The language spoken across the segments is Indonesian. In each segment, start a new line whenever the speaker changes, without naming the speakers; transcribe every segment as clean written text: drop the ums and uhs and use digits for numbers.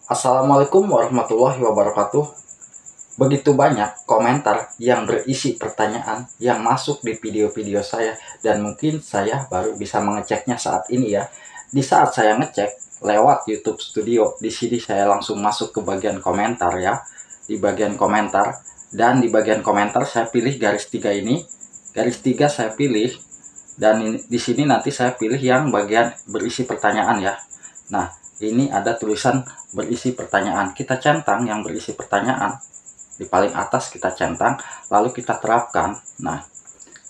Assalamualaikum warahmatullahi wabarakatuh. Begitu banyak komentar yang berisi pertanyaan yang masuk di video-video saya, dan mungkin saya baru bisa mengeceknya saat ini ya. Di saat saya ngecek lewat YouTube Studio, di sini saya langsung masuk ke bagian komentar ya. Di bagian komentar, dan di bagian komentar saya pilih garis 3 ini. Garis 3 saya pilih, dan di sini nanti saya pilih yang bagian berisi pertanyaan ya. Nah, ini ada tulisan berisi pertanyaan. Kita centang yang berisi pertanyaan. Di paling atas kita centang, lalu kita terapkan. Nah,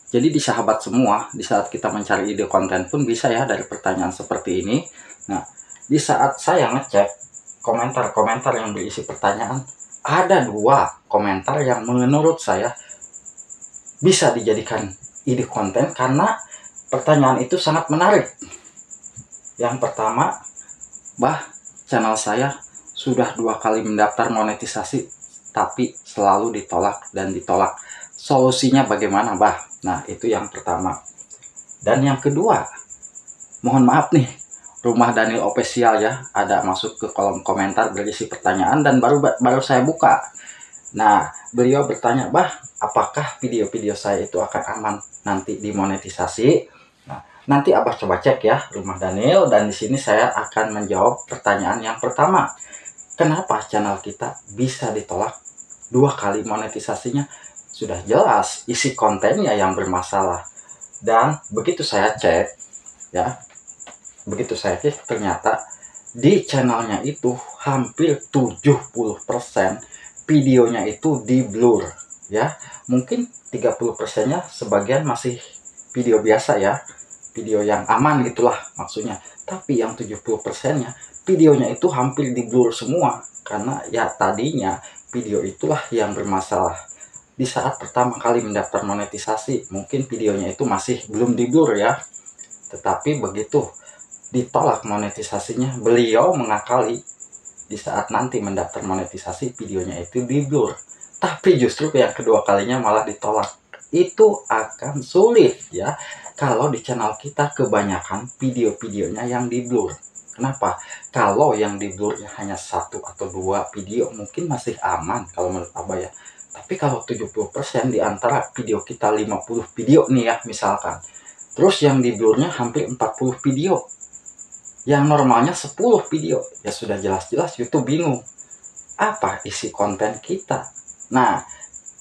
jadi di sahabat semua, di saat kita mencari ide konten pun bisa ya dari pertanyaan seperti ini. Nah, di saat saya ngecek komentar-komentar yang berisi pertanyaan, ada 2 komentar yang menurut saya bisa dijadikan ide konten karena pertanyaan itu sangat menarik. Yang pertama, channel saya sudah 2 kali mendaftar monetisasi, tapi selalu ditolak dan ditolak. Solusinya bagaimana, Nah, itu yang pertama. Dan yang kedua, mohon maaf nih, Rumah Daniel Official ya, ada masuk ke kolom komentar berisi pertanyaan dan baru saya buka. Nah, beliau bertanya, apakah video-video saya itu akan aman nanti dimonetisasi? Nah, nanti Abah coba cek ya Rumah Daniel, dan di sini saya akan menjawab pertanyaan yang pertama. Kenapa channel kita bisa ditolak 2 kali monetisasinya? Sudah jelas isi kontennya yang bermasalah. Dan begitu saya cek ya, ternyata di channelnya itu hampir 70% videonya itu di blur ya. Mungkin 30%-nya sebagian masih video biasa ya, video yang aman gitulah maksudnya. Tapi yang 70%-nya videonya itu hampir di blur semua, karena ya tadinya video itulah yang bermasalah. Di saat pertama kali mendaftar monetisasi, mungkin videonya itu masih belum di blur ya. Tetapi begitu ditolak monetisasinya, beliau mengakali di saat nanti mendaftar monetisasi videonya itu di blur. Tapi justru yang kedua kalinya malah ditolak. Itu akan sulit ya kalau di channel kita kebanyakan video-videonya yang di blur. Kenapa? Kalau yang di blurnya hanya 1 atau 2 video mungkin masih aman kalau menurut Abah ya. Tapi kalau 70% di antara video kita 50 video nih ya misalkan, terus yang di blurnya hampir 40 video, yang normalnya 10 video, ya sudah jelas-jelas YouTube bingung apa isi konten kita. Nah,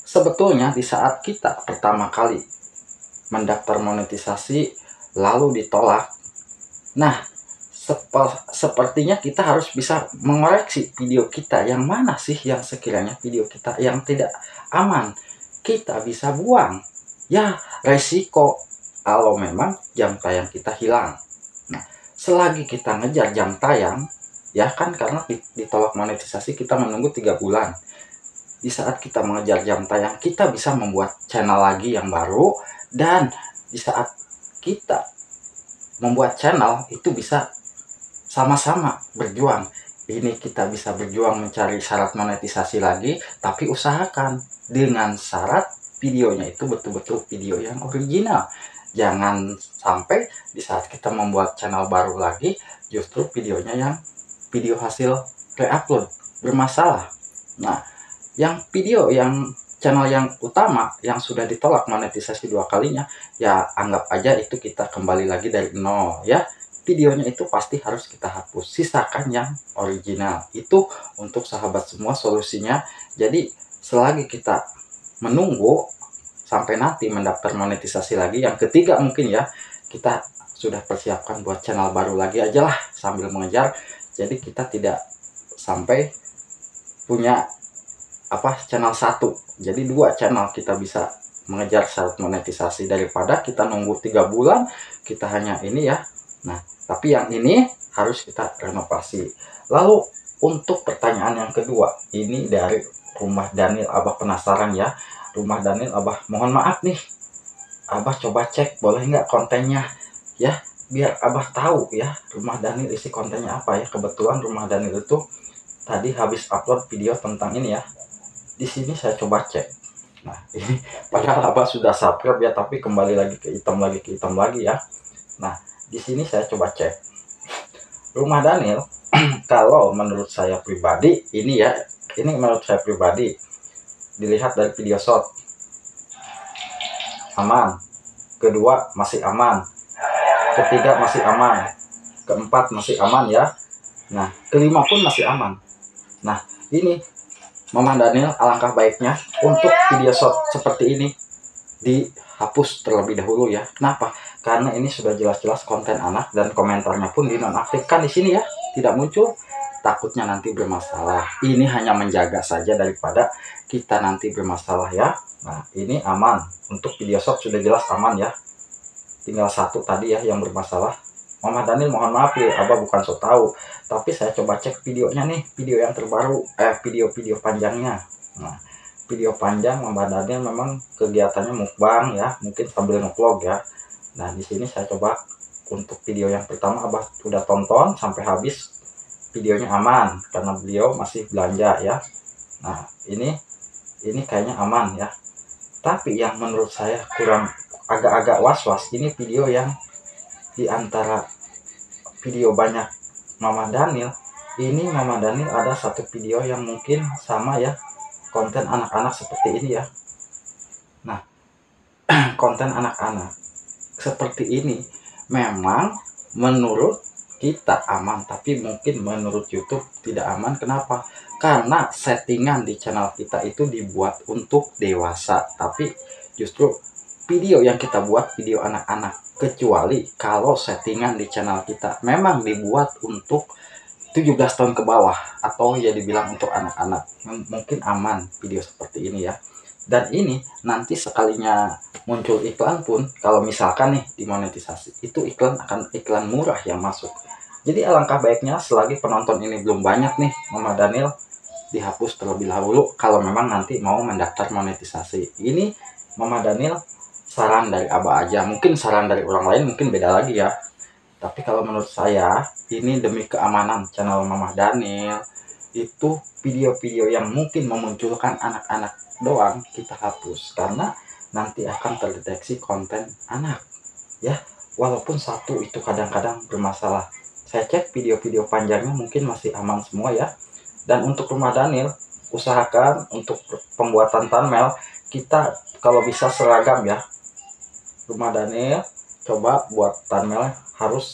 sebetulnya di saat kita pertama kali mendaftar monetisasi lalu ditolak, nah sepertinya kita harus bisa mengoreksi video kita yang mana sih yang sekiranya video kita yang tidak aman, kita bisa buang ya, resiko kalau memang jam tayang kita hilang. Nah, selagi kita ngejar jam tayang ya kan, karena ditolak monetisasi kita menunggu 3 bulan. Di saat kita mengejar jam tayang, kita bisa membuat channel lagi yang baru, dan di saat kita membuat channel itu bisa sama-sama berjuang. Ini kita bisa berjuang mencari syarat monetisasi lagi, tapi usahakan dengan syarat videonya itu betul-betul video yang original. Jangan sampai di saat kita membuat channel baru lagi, justru videonya yang video hasil re-upload bermasalah. Nah, yang video yang channel yang utama yang sudah ditolak monetisasi 2 kalinya, ya anggap aja itu kita kembali lagi dari nol ya. Videonya itu pasti harus kita hapus, sisakan yang original. Itu untuk sahabat semua solusinya. Jadi selagi kita menunggu sampai nanti mendaftar monetisasi lagi, yang ketiga mungkin ya, kita sudah persiapkan buat channel baru lagi aja lah sambil mengejar. Jadi kita tidak sampai punya channel 1, jadi 2 channel kita bisa mengejar syarat monetisasi, daripada kita nunggu 3 bulan kita hanya ini ya. Nah, tapi yang ini harus kita renovasi. Lalu untuk pertanyaan yang kedua, ini dari Rumah Daniel. Abah penasaran ya, Rumah Daniel, Abah mohon maaf nih, Abah coba cek boleh nggak kontennya ya, biar Abah tahu ya Rumah Daniel isi kontennya apa ya. Kebetulan Rumah Daniel itu tadi habis upload video tentang ini ya. Di sini saya coba cek. Nah, ini padahal Abah sudah subscribe ya, tapi kembali lagi ke hitam lagi ya. Nah, di sini saya coba cek. Rumah Daniel kalau menurut saya pribadi ini ya, ini menurut saya pribadi, dilihat dari video shot aman, kedua masih aman, ketiga masih aman, keempat masih aman ya. Nah, kelima pun masih aman. Nah, ini Mama Daniel alangkah baiknya untuk video shot seperti ini dihapus terlebih dahulu ya. Kenapa? Karena ini sudah jelas-jelas konten anak dan komentarnya pun dinonaktifkan di sini ya, tidak muncul. Takutnya nanti bermasalah. Ini hanya menjaga saja daripada kita nanti bermasalah ya. Nah, ini aman. Untuk video shot sudah jelas aman ya. Tinggal satu tadi ya yang bermasalah. Mama Daniel mohon maaf ya, Abah bukan so tahu, tapi saya coba cek videonya nih, video yang terbaru, video panjangnya. Nah, video panjang Mama Daniel memang kegiatannya mukbang ya, mungkin sambil ngevlog ya. Nah, di sini saya coba untuk video yang pertama Abah sudah tonton sampai habis, videonya aman karena beliau masih belanja ya. Nah, ini kayaknya aman ya. Tapi yang menurut saya kurang agak-agak was-was, ini video yang di antara video banyak Mama Daniel, ini Mama Daniel ada satu video yang mungkin sama ya, konten anak-anak seperti ini ya. Nah, konten anak-anak seperti ini memang menurut kita aman, tapi mungkin menurut YouTube tidak aman. Kenapa? Karena settingan di channel kita itu dibuat untuk dewasa, tapi justru video yang kita buat video anak-anak, kecuali kalau settingan di channel kita memang dibuat untuk 17 tahun ke bawah atau ya dibilang untuk anak-anak, mungkin aman video seperti ini ya. Dan ini nanti sekalinya muncul iklan pun, kalau misalkan nih dimonetisasi, itu iklan murah yang masuk. Jadi alangkah baiknya selagi penonton ini belum banyak nih, Mama Daniel dihapus terlebih dahulu kalau memang nanti mau mendaftar monetisasi. Ini Mama Daniel saran dari Abah aja, mungkin saran dari orang lain mungkin beda lagi ya. Tapi kalau menurut saya ini demi keamanan channel Mama Daniel, itu video-video yang mungkin memunculkan anak-anak doang kita hapus, karena nanti akan terdeteksi konten anak ya. Walaupun satu itu kadang-kadang bermasalah, saya cek video-video panjangnya mungkin masih aman semua ya. Dan untuk Rumah Daniel, usahakan untuk pembuatan thumbnail kita kalau bisa seragam ya. Rumah Daniel coba buat thumbnail harus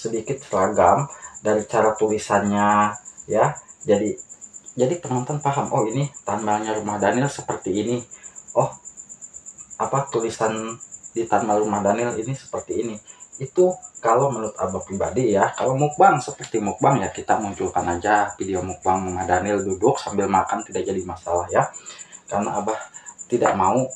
sedikit seragam dari cara tulisannya ya. Jadi penonton paham, oh ini thumbnailnya Rumah Daniel seperti ini, oh apa tulisan di thumbnail Rumah Daniel ini seperti ini. Itu kalau menurut Abah pribadi ya. Kalau mukbang seperti mukbang ya, kita munculkan aja video mukbang Mama Daniel duduk sambil makan, tidak jadi masalah ya. Karena Abah tidak mau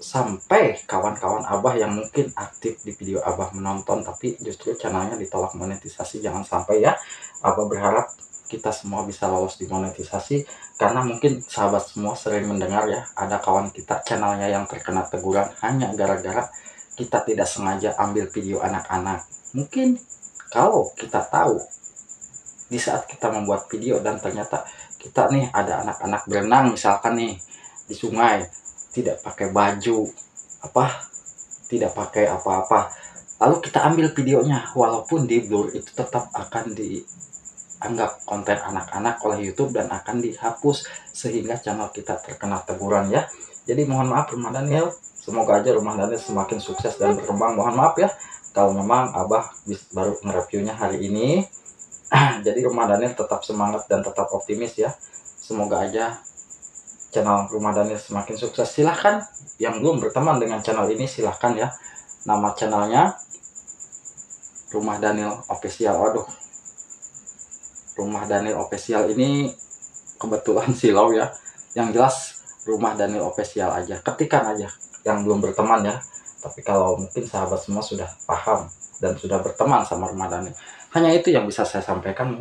sampai kawan-kawan Abah yang mungkin aktif di video Abah menonton tapi justru channelnya ditolak monetisasi, jangan sampai ya. Abah berharap kita semua bisa lolos di monetisasi, karena mungkin sahabat semua sering mendengar ya, ada kawan kita channelnya yang terkena teguran hanya gara-gara kita tidak sengaja ambil video anak-anak. Mungkin kalau kita tahu di saat kita membuat video dan ternyata kita nih ada anak-anak berenang misalkan nih di sungai, tidak pakai baju tidak pakai apa-apa, lalu kita ambil videonya, walaupun di blur, itu tetap akan dianggap konten anak-anak oleh YouTube dan akan dihapus sehingga channel kita terkena teguran ya. Jadi mohon maaf Rumah Daniel, semoga aja Rumah Daniel semakin sukses dan berkembang. Mohon maaf ya kalau memang Abah baru nge-reviewnya hari ini. Jadi Rumah Daniel tetap semangat dan tetap optimis ya. Semoga aja channel Rumah Daniel semakin sukses. Silahkan yang belum berteman dengan channel ini, silahkan ya. Nama channelnya Rumah Daniel Official. Waduh, Rumah Daniel Official ini kebetulan silau ya. Yang jelas Rumah Daniel Official aja, ketikan aja yang belum berteman ya. Tapi kalau mungkin sahabat semua sudah paham dan sudah berteman sama Rumah Daniel, hanya itu yang bisa saya sampaikan.